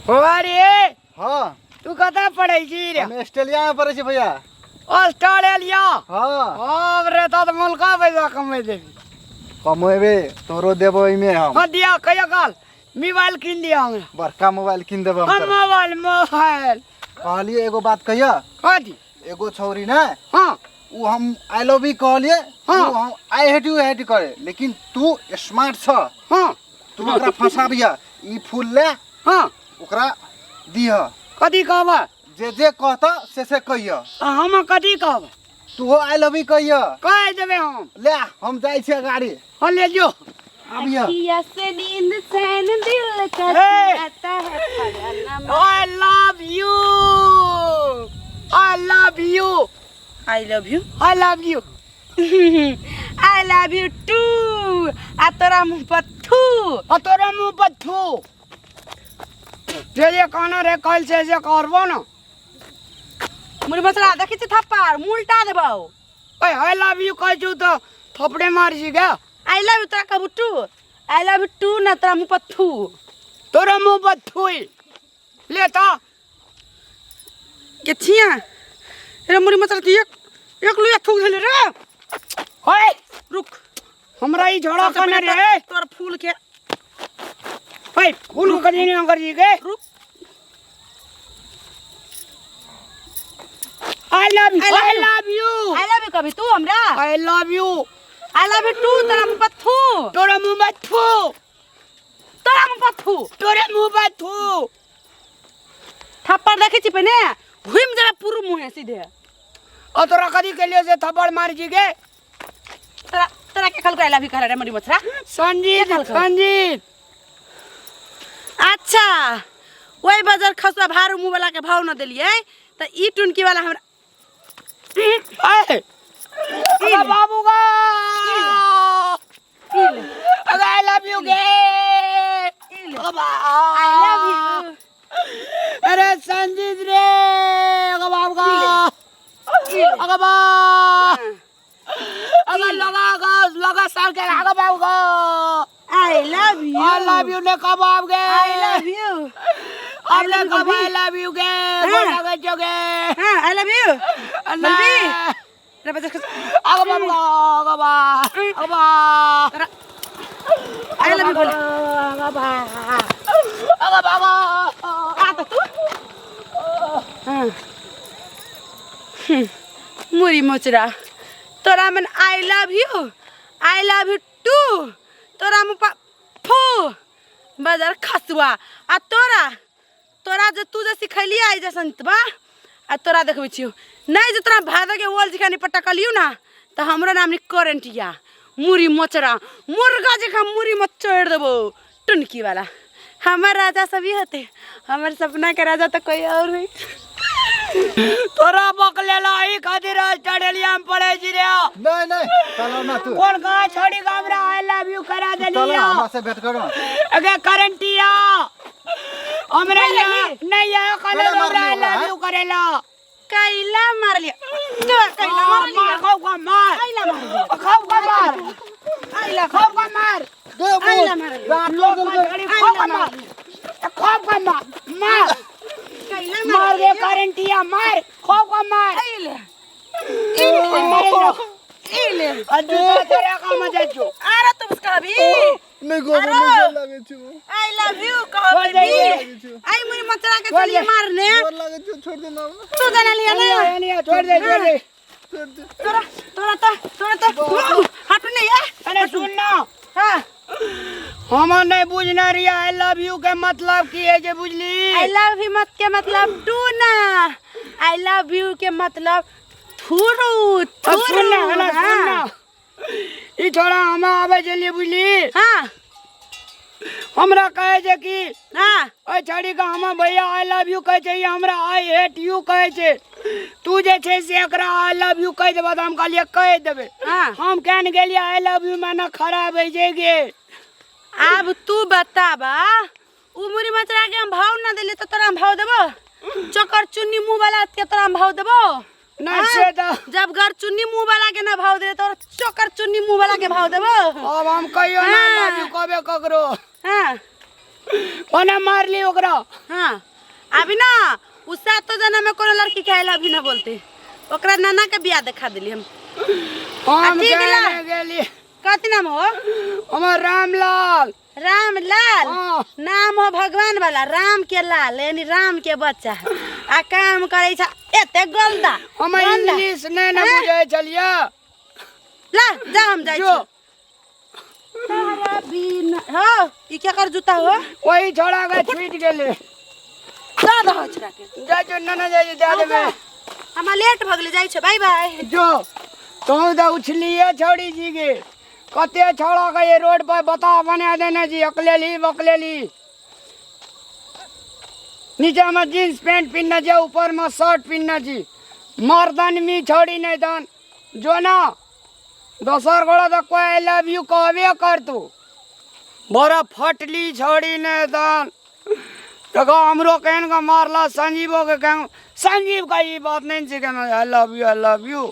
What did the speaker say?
अरे हाँ तू कता पढ़े छी रे? हम ऑस्ट्रेलिया में पढ़े छी भैया। ऑस्ट्रेलिया? हाँ रे तो मुल्का पैसा कमे देबी। कमेबे तोरो देबो इमे हम। हाँ दिया कहिया काल मोबाइल किन दिया हमरा। बड़का मोबाइल किन देबो हम तोरा। मोबाइल कहलिए एगो बात कहिया। कथी? एगो छौरी ना हाँ उ हम आई लव यू कहलिए हाँ। उ हम आई हेट यू करे, लेकिन तू स्मार्ट छ। हाँ तू ओकरा फंसाबिया। ई फूल ले हाँ ओकरा दिह। कथी कहबा? जे कहता से कहिया। हम कथी कहब? तू हो आई लव यू कहिया। कह देबे हम। ले हम जाई छी गाड़ी। हाँ ले जो। आबिया। अखिया से नींद चैन दिल का Hey! आता है फलाना। I love you. I love you. I love you. I love you. I love you too. आ तोरा मुंह पर थू। और तोरे मुंह पर थू। जे कहना रे कल से करबो ना। मुरी मसला देखि छ थप्पड़ मुलटा देबौ। ओए I love you कह छु तो थपड़े मार छी गे। I love you तोरा कहबू to. I love you too ना तोरा मुंह पर थू। तोरे मुंह पर थू। ले तो के छिया। रे मुरी मसला की एक लुया थूक देले रे। ओए रुक। हमरा ई झोड़ा कने रे। तोर फूल के ओए फूल करी नहीं कर जी गे। रुक। I love you. I I love love you. I love you कभी तू हमरा। I love you. I love you too तोरा मुंह पर थू। तोरे मुंह पर थू। तोरा मुंह पर थू। तोरे मुंह पर थू। थप्पड़ देखि छी पने घुम जाबे पूरा मुंह सीधे। और तोरा कथी के लिए से थप्पड़ मार जी गे? तोरा तोरा के खल कहला भी करे रे मरी मछरा। संजीत संजीत। अच्छा ओई बाजार खसवा भारू मुंह वाला के भाव न देलिए त ई टुनकी वाला हमरा ए अरे बाबू का अरे आई लव यू गे। I love you. अरे संजीत रे अरे बाबू का अरे बा अरे लगा साल के अरे बाबू का आई love you. I love you ने कब आप गे? I love you. आपने कब आई लव यू गे? बोला के जोगे। हां आई लव यू। बलबी रे बाजार खस अरे बाबू का अरे बा आई लव यू बोल। अरे बाबा आ त तू हां मुरी मोचरा तोरा मन आई लव यू टू तोरा मुंह पर फू बाजार खसवा आ तोरा जे तू जे सिखैली आई जे संतबा आ तोरा देखबै छियो नहीं जे तोरा भादा के ओल जिखानी पटकलियो ना त हमरो नाम नि करेंटिया मुरी मोचरा मुर्गा जे खा मुरी मत चढ़ देबो टुनकी वाला। हमर राजा सभी होते हमर सपना के राजा तो कोई और है। तोरा बकलेला ई खातिर ऑस्ट्रेलिया में पड़े छी रे। नहीं चलो ना तू। कौन कहा छोड़ी हमरा आई लव यू करा चलो देलियो। हमरा से भेंट करो। अगे करंटिया हमरा नहीं है कने हमरा आई लव यू करेला। कैला मार लिया तो कैला मार लिया खाओ का मार। कैला मार लिया खाओ का मार। कैला खाओ का मार। दे आई ला बोल। मार रात लोग खाओ का मार। खाओ का मार। मार कैला मार दे करंटिया मार। खाओ का मार। इले इले अजूता तेरा का मजा जो। अरे तुम उसका भी नहीं गोबर लगे छु। आई लव यू कहो बेबी आई मुरी मचरा के चलिए मारने गोबर लगे छु, छोड़ दे ना। तू जाना लिया ना नहीं छोड़ दे। तोरा तो हट नहीं है। अरे सुन ना हां हम नहीं बुझना रिया आई लव यू के मतलब की है जे बुझली? आई लव यू मत के मतलब टू ना आई लव यू के मतलब थुरू सुनना ई छोड़ा हम आवे चलिए बुझली। हां हमरा कहे जे कि हां ओए छड़ी का हम भैया आई लव यू कहे छै हमरा आई हेट यू कहे छै। तू जे छै से एकरा आई लव यू कह देबा त हम कहलिए कह देबे। हां हम कहन गेलिए आई लव यू माने खराब है जे गे। अब तू बताबा उ मुरी मचरा के हम भाव ना देले तो तोरा हम भाव देबो। चकर चुन्नी मुंह वाला के तोरा हम भाव देबो। नहीं से तो जब घर चुन्नी मुंह वाला के ना भाव दे तो चकर चुन्नी मुंह वाला के भाव देबो। अब हम कहियो ना लव यू कहबे ककरो। हां कोने मार ली ओकरा? हाँ अभी ना उस 7 जना में कोनो लड़की के आई लव यू ना बोलते ओकरा नाना के बियाह दिखा दिली हम। हम ठीक ला। कहने गेली कथी नाम हो? हमर रामलाल। रामलाल हाँ। नाम हो भगवान वाला राम के लाल यानी राम के बच्चा है आ काम करे छ एते गंदा हम इंग्लिश नहीं न बुझे चलिए। ला जा हम जाई जो छी तारा बिन हो ई क्या कर जूता हो वही छोड़ा के छूट गेले। जा दो छरा के जा जो न जा जा दे में हम लेट भ गेले जाई छ बाय बाय। जो तो उछलिए छोड़ी जी के कते छोड़ा के ये रोड पर बता बना देना जी अकलेली बकलेली। नीचे में जींस पैंट पहनना जी ऊपर में शर्ट पहनना जी मर्दन में छोड़ी नहीं दन जो ना दोसर गोड़ा तो कोई आई लव यू कहबे कर तू बड़ा फटली छोड़ी नहीं दन तो हमरो कहन का मारला संजीवो के कह संजीव का ये बात नहीं सीखे आई लव यू